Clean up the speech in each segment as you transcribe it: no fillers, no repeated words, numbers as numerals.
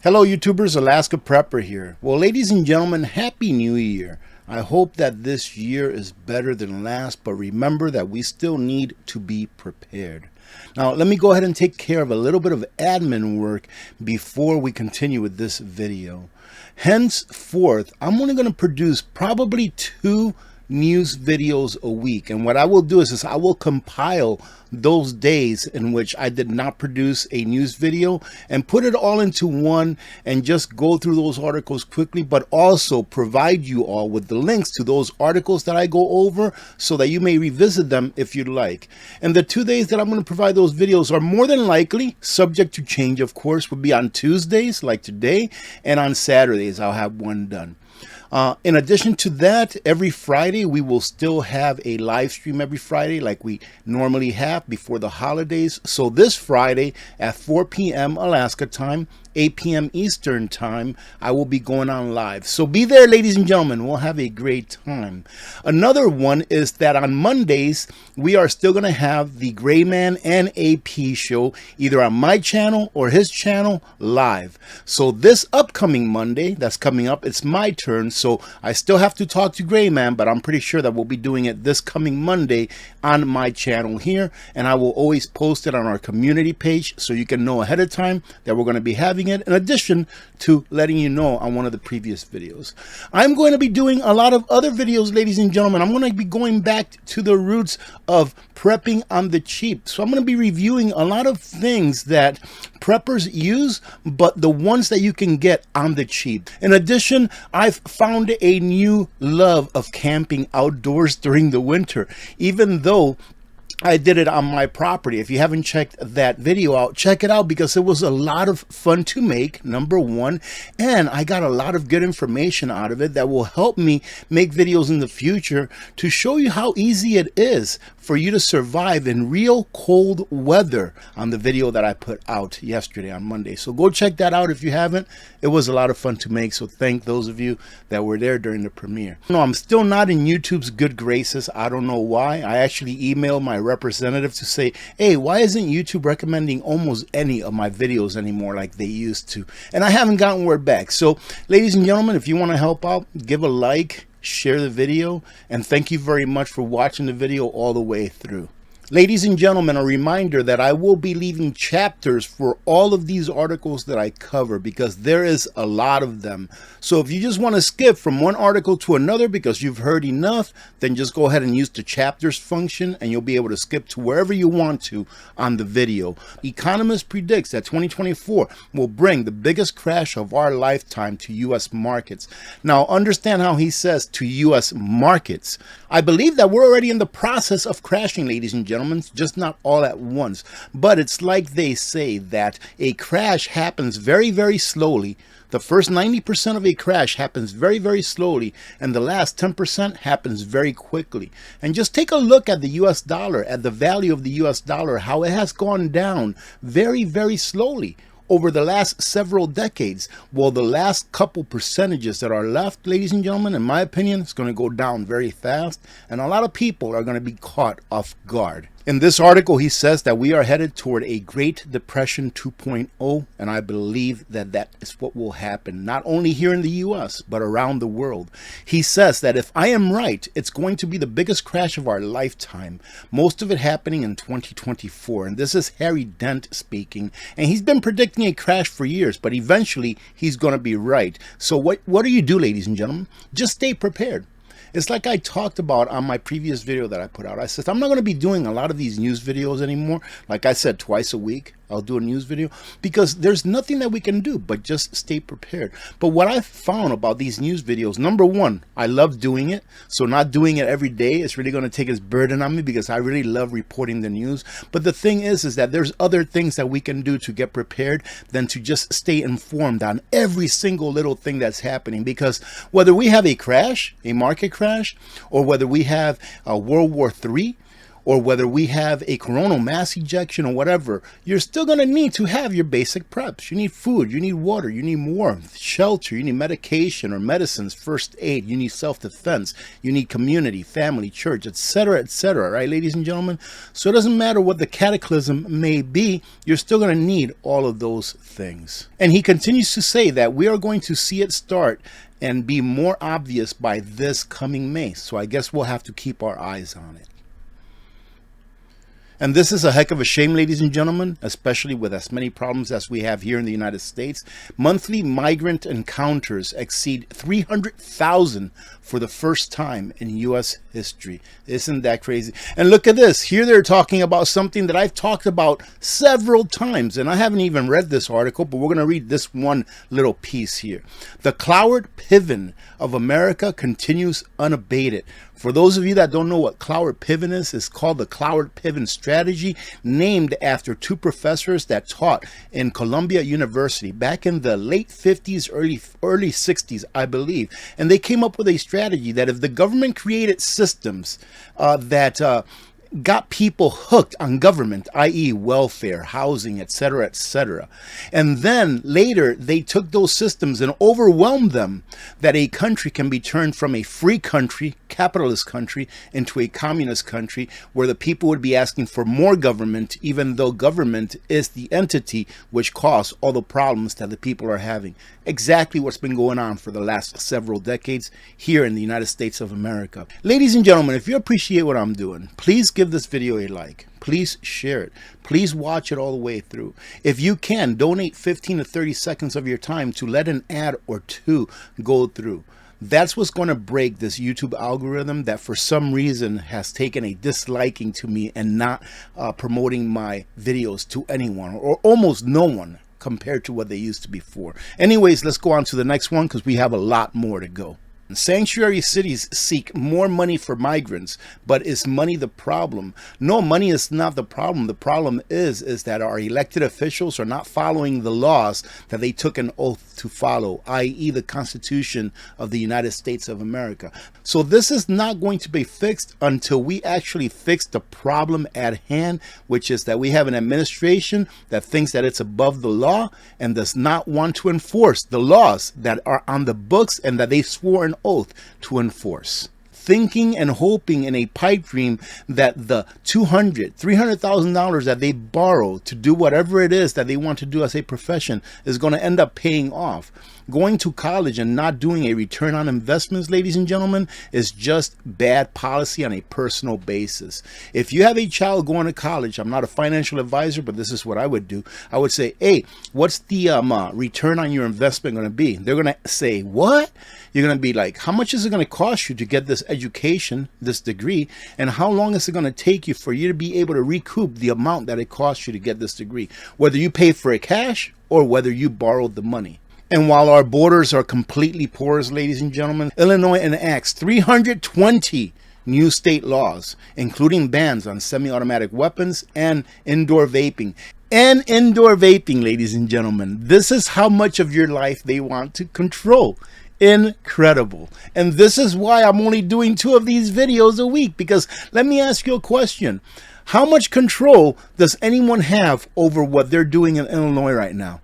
Hello YouTubers, Alaska Prepper here. Well, ladies and gentlemen, Happy New Year. I hope that this year is better than last, but remember that we still need to be prepared. Now, let me go ahead and take care of a little bit of admin work before we continue with this video. Henceforth, I'm only going to produce probably 2 news videos a week, and what I will do is I will compile those days in which I did not produce a news video and put it all into one and just go through those articles quickly, but also provide you all with the links to those articles that I go over so that you may revisit them if you'd like. And the 2 days that I'm going to provide those videos are more than likely, subject to change of course, will be on Tuesdays like today, and on Saturdays I'll have one done. In addition to that, every Friday we will still have a live stream every Friday like we normally have before the holidays. So this Friday at 4 p.m. Alaska time, 8 p.m. Eastern time, I will be going on live. So be there, ladies and gentlemen. We'll have a great time. Another one is that on Mondays, we are still going to have the Gray Man and AP show either on my channel or his channel live. So this upcoming Monday that's coming up, it's my turn. So I still have to talk to Gray Man, but I'm pretty sure that we'll be doing it this coming Monday on my channel here. And I will always post it on our community page so you can know ahead of time that we're going to be having it, in addition to letting you know on one of the previous videos. I'm going to be doing a lot of other videos, ladies and gentlemen. I'm going to be going back to the roots of prepping on the cheap. So I'm going to be reviewing a lot of things that preppers use, but the ones that you can get on the cheap. In addition, I've found a new love of camping outdoors during the winter, even though I did it on my property. If you haven't checked that video out, check it out because it was a lot of fun to make, number one, and I got a lot of good information out of it that will help me make videos in the future to show you how easy it is for you to survive in real cold weather on the video that I put out yesterday on Monday. So go check that out if you haven't. It was a lot of fun to make, so thank those of you that were there during the premiere. No, I'm still not in YouTube's good graces. I don't know why. I actually emailed my representative to say, hey, why isn't YouTube recommending almost any of my videos anymore like they used to? And I haven't gotten word back. So ladies and gentlemen, if you want to help out, give a like, share the video, and thank you very much for watching the video all the way through. Ladies and gentlemen, a reminder that I will be leaving chapters for all of these articles that I cover because there is a lot of them. So if you just want to skip from one article to another because you've heard enough, then just go ahead and use the chapters function and you'll be able to skip to wherever you want to on the video. Economist predicts that 2024 will bring the biggest crash of our lifetime to U.S. markets. Now understand how he says to U.S. markets. I believe that we're already in the process of crashing, ladies and gentlemen. Just not all at once, but it's like they say that a crash happens very, very slowly. The first 90% of a crash happens very, very slowly, and the last 10% happens very quickly. And just take a look at the US dollar, at the value of the US dollar, how it has gone down very, very slowly over the last several decades. Well, the last couple percentages that are left, ladies and gentlemen, in my opinion, it's going to go down very fast, and a lot of people are going to be caught off guard. In this article, he says that we are headed toward a Great Depression 2.0, and I believe that that is what will happen, not only here in the U.S., but around the world. He says that if I am right, it's going to be the biggest crash of our lifetime, most of it happening in 2024. And this is Harry Dent speaking, and he's been predicting a crash for years, but eventually he's going to be right. So what do you do, ladies and gentlemen? Just stay prepared. It's like I talked about on my previous video that I put out. I said, I'm not going to be doing a lot of these news videos anymore. Like I said, twice a week, I'll do a news video because there's nothing that we can do but just stay prepared. But what I found about these news videos, number one, I love doing it. So not doing it every day is really going to take its burden on me because I really love reporting the news. But the thing is that there's other things that we can do to get prepared than to just stay informed on every single little thing that's happening. Because whether we have a crash, a market crash, or whether we have a World War III, or whether we have a coronal mass ejection or whatever, you're still going to need to have your basic preps. You need food, you need water, you need warmth, shelter, you need medication or medicines, first aid, you need self-defense, you need community, family, church, etc., right, ladies and gentlemen? So it doesn't matter what the cataclysm may be, you're still going to need all of those things. And he continues to say that we are going to see it start and be more obvious by this coming May. So I guess we'll have to keep our eyes on it. And this is a heck of a shame, ladies and gentlemen, especially with as many problems as we have here in the United States. Monthly migrant encounters exceed 300,000 for the first time in U.S. history. Isn't that crazy? And look at this. Here they're talking about something that I've talked about several times, and I haven't even read this article, but we're going to read this one little piece here. The Cloward Piven of America continues unabated. For those of you that don't know what Cloward Piven is, it's called the Cloward Piven strategy, named after two professors that taught in Columbia University back in the late 50s, early 60s, I believe. And they came up with a strategy that if the government created systems that got people hooked on government, i.e. welfare, housing, etc., and then later they took those systems and overwhelmed them, that a country can be turned from a free country, capitalist country, into a communist country where the people would be asking for more government, even though government is the entity which caused all the problems that the people are having. Exactly what's been going on for the last several decades here in the United States of America. Ladies and gentlemen, if you appreciate what I'm doing, please give this video a like. Please share it. Please watch it all the way through. If you can, donate 15 to 30 seconds of your time to let an ad or two go through. That's what's going to break this YouTube algorithm that for some reason has taken a disliking to me and not promoting my videos to anyone or almost no one compared to what they used to before. Anyways, let's go on to the next one because we have a lot more to go. Sanctuary cities seek more money for migrants, but is money the problem? No, money is not the problem. The problem is that our elected officials are not following the laws that they took an oath to follow, i.e. the Constitution of the United States of America. So this is not going to be fixed until we actually fix the problem at hand, which is that we have an administration that thinks that it's above the law and does not want to enforce the laws that are on the books and that they swore an oath to enforce. Thinking and hoping in a pipe dream that the $300,000 that they borrow to do whatever it is that they want to do as a profession is going to end up paying off. Going to college and not doing a return on investments, ladies and gentlemen, is just bad policy on a personal basis. If you have a child going to college, I'm not a financial advisor, but this is what I would do. I would say, hey, what's the return on your investment going to be? They're going to say, what? You're going to be like, how much is it going to cost you to get this education, this degree, and how long is it going to take you for you to be able to recoup the amount that it costs you to get this degree, whether you pay for it cash or whether you borrowed the money? And while our borders are completely porous, ladies and gentlemen, Illinois enacts 320 new state laws, including bans on semi-automatic weapons and indoor vaping. And indoor vaping, ladies and gentlemen, this is how much of your life they want to control. Incredible. And this is why I'm only doing 2 of these videos a week, because let me ask you a question. How much control does anyone have over what they're doing in Illinois right now?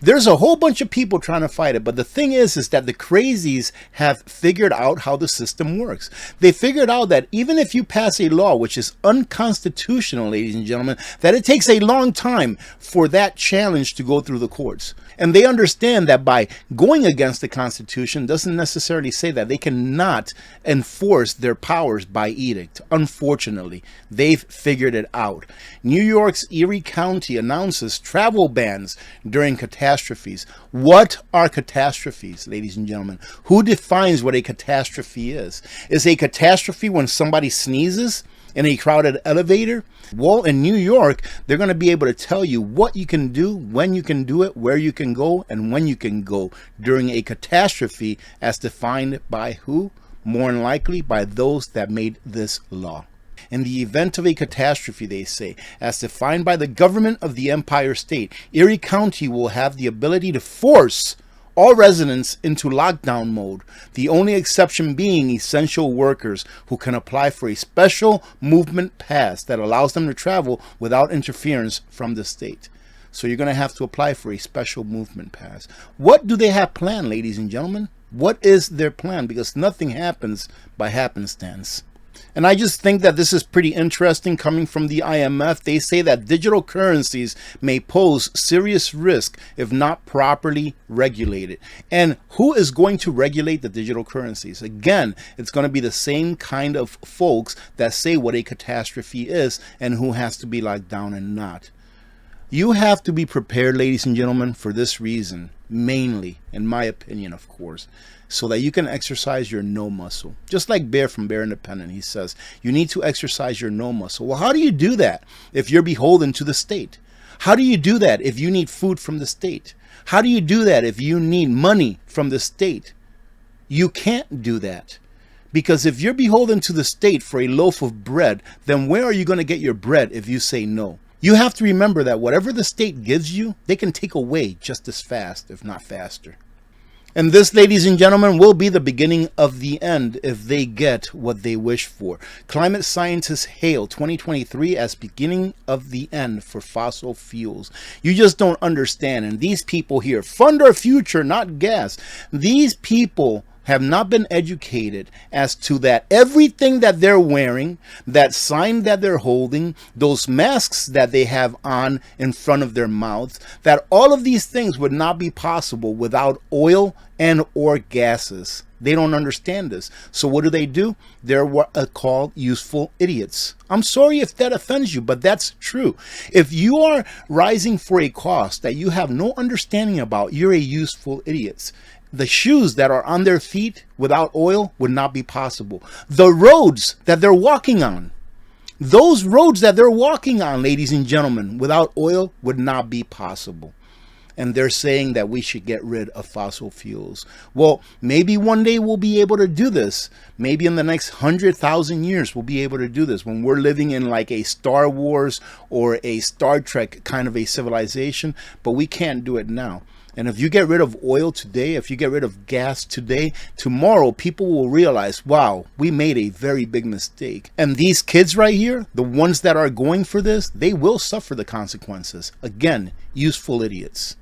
There's a whole bunch of people trying to fight it, but the thing is that the crazies have figured out how the system works. They figured out that even if you pass a law which is unconstitutional, ladies and gentlemen, that it takes a long time for that challenge to go through the courts. And they understand that by going against the Constitution doesn't necessarily say that they cannot enforce their powers by edict. Unfortunately, they've figured it out. New York's Erie County announces travel bans during catastrophes. What are catastrophes, ladies and gentlemen? Who defines what a catastrophe is? Is a catastrophe when somebody sneezes in a crowded elevator? Well, in New York, they're going to be able to tell you what you can do, when you can do it, where you can go, and when you can go during a catastrophe as defined by who? More than likely by those that made this law. In the event of a catastrophe, they say, as defined by the government of the Empire State, Erie County will have the ability to force all residents into lockdown mode, the only exception being essential workers who can apply for a special movement pass that allows them to travel without interference from the state. So you're going to have to apply for a special movement pass. What do they have planned, ladies and gentlemen? What is their plan? Because nothing happens by happenstance. And I just think that this is pretty interesting coming from the IMF. They say that digital currencies may pose serious risk if not properly regulated. And who is going to regulate the digital currencies? Again, it's going to be the same kind of folks that say what a catastrophe is and who has to be locked down and not. You have to be prepared, ladies and gentlemen, for this reason, mainly, in my opinion, of course, so that you can exercise your no muscle. Just like Bear from Bear Independent, he says, you need to exercise your no muscle. Well, how do you do that if you're beholden to the state? How do you do that if you need food from the state? How do you do that if you need money from the state? You can't do that. Because if you're beholden to the state for a loaf of bread, then where are you going to get your bread if you say no? You have to remember that whatever the state gives you, they can take away just as fast, if not faster. And this, ladies and gentlemen, will be the beginning of the end if they get what they wish for. Climate scientists hail 2023 as beginning of the end for fossil fuels. You just don't understand. And these people here fund our future, not gas. These people have not been educated as to that everything that they're wearing, that sign that they're holding, those masks that they have on in front of their mouths, that all of these things would not be possible without oil and or gases. They don't understand this. So what do? They're what are called useful idiots. I'm sorry if that offends you, but that's true. If you are rising for a cost that you have no understanding about, you're a useful idiot. The shoes that are on their feet without oil would not be possible. The roads that they're walking on, those roads that they're walking on, ladies and gentlemen, without oil would not be possible. And they're saying that we should get rid of fossil fuels. Well, maybe one day we'll be able to do this. Maybe in the next 100,000 years we'll be able to do this, when we're living in like a Star Wars or a Star Trek kind of a civilization, but we can't do it now. And if you get rid of oil today, if you get rid of gas today, tomorrow people will realize, wow, we made a very big mistake. And these kids right here, the ones that are going for this, they will suffer the consequences. Again, useful idiots.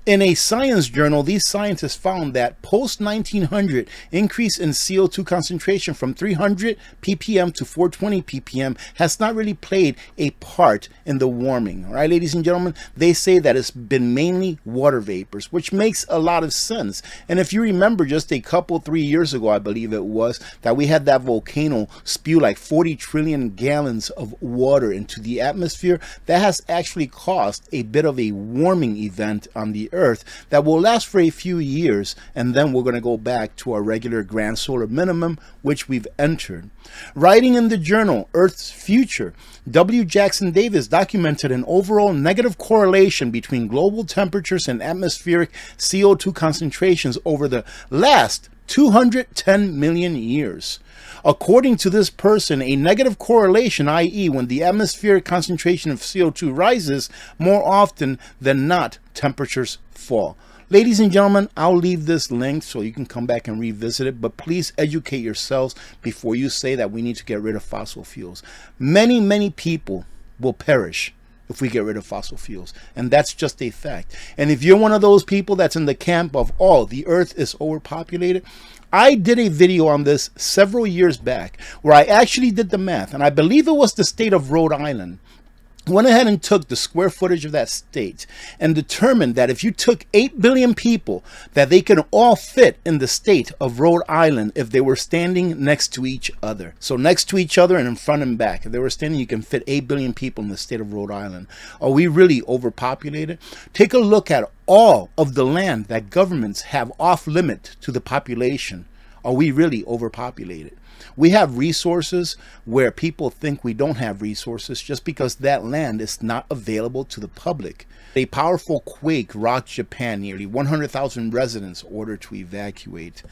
In a science journal, these scientists found that post-1900 increase in CO2 concentration from 300 ppm to 420 ppm has not really played a part in the warming. All right, ladies and gentlemen, they say that it's been mainly water vapors, which makes a lot of sense. And if you remember just a couple, 3 years ago, I believe it was, that we had that volcano spew like 40 trillion gallons of water into the atmosphere, that has actually caused a bit of a warming event on the Earth that will last for a few years, and then we're going to go back to our regular grand solar minimum, which we've entered. Writing in the journal Earth's Future, W. Jackson Davis documented an overall negative correlation between global temperatures and atmospheric CO2 concentrations over the last 210 million years. According to this person, a negative correlation, i.e. when the atmospheric concentration of CO2 rises, more often than not, temperatures fall. Ladies and gentlemen, I'll leave this link so you can come back and revisit it, but please educate yourselves before you say that we need to get rid of fossil fuels. Many people will perish if we get rid of fossil fuels, and that's just a fact. And if you're one of those people that's in the camp of, oh, the earth is overpopulated, I did a video on this several years back where I actually did the math, and I believe it was the state of Rhode Island. Went ahead and took the square footage of that state and determined that if you took 8 billion people, that they can all fit in the state of Rhode Island if they were standing next to each other. So next to each other and in front and back. If they were standing, you can fit 8 billion people in the state of Rhode Island. Are we really overpopulated? Take a look at all of the land that governments have off limit to the population. Are we really overpopulated? We have resources where people think we don't have resources just because that land is not available to the public. A powerful quake rocked Japan. Nearly 100,000 residents ordered to evacuate.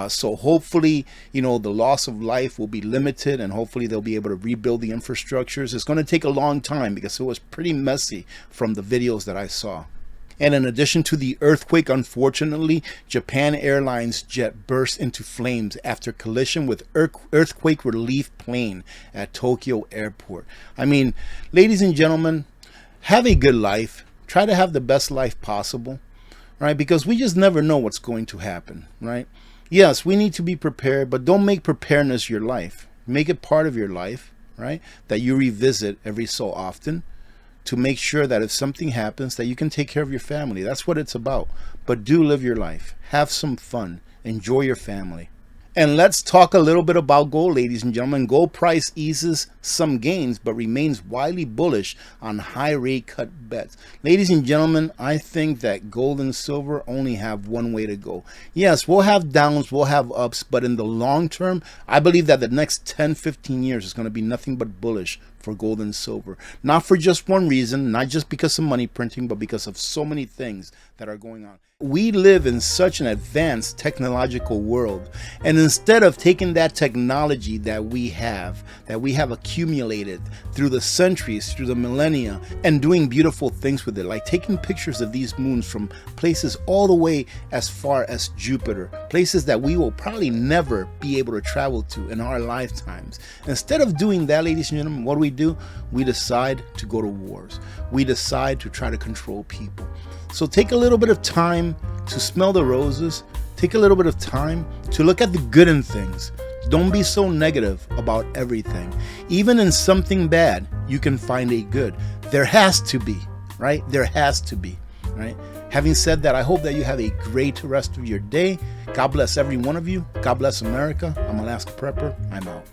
So hopefully, the loss of life will be limited, and hopefully they'll be able to rebuild the infrastructures. It's going to take a long time because it was pretty messy from the videos that I saw. And in addition to the earthquake, unfortunately, Japan Airlines jet burst into flames after collision with earthquake relief plane at Tokyo airport. I mean, ladies and gentlemen, have a good life. Try to have the best life possible, right? Because we just never know what's going to happen, right? Yes, we need to be prepared, but don't make preparedness your life. Make it part of your life, right? That you revisit every so often, to make sure that if something happens, that you can take care of your family. That's what it's about. But do live your life. Have some fun. Enjoy your family. And let's talk a little bit about gold, ladies and gentlemen. Gold price eases some gains, but remains widely bullish on high rate cut bets. Ladies and gentlemen, I think that gold and silver only have one way to go. Yes, we'll have downs, we'll have ups, but in the long term, I believe that the next 10, 15 years is going to be nothing but bullish for gold and silver. Not for just one reason, not just because of money printing, but because of so many things that are going on. We live in such an advanced technological world, and instead of taking that technology that we have accumulated through the centuries, through the millennia, and doing beautiful things with it, like taking pictures of these moons from places all the way as far as Jupiter, places that we will probably never be able to travel to in our lifetimes. Instead of doing that, ladies and gentlemen, what do? We decide to go to wars. We decide to try to control people. So take a little bit of time to smell the roses. Take a little bit of time to look at the good in things. Don't be so negative about everything. Even in something bad, you can find a good. There has to be, right? There has to be, right? Having said that, I hope that you have a great rest of your day. God bless every one of you. God bless America. I'm Alaska Prepper. I'm out.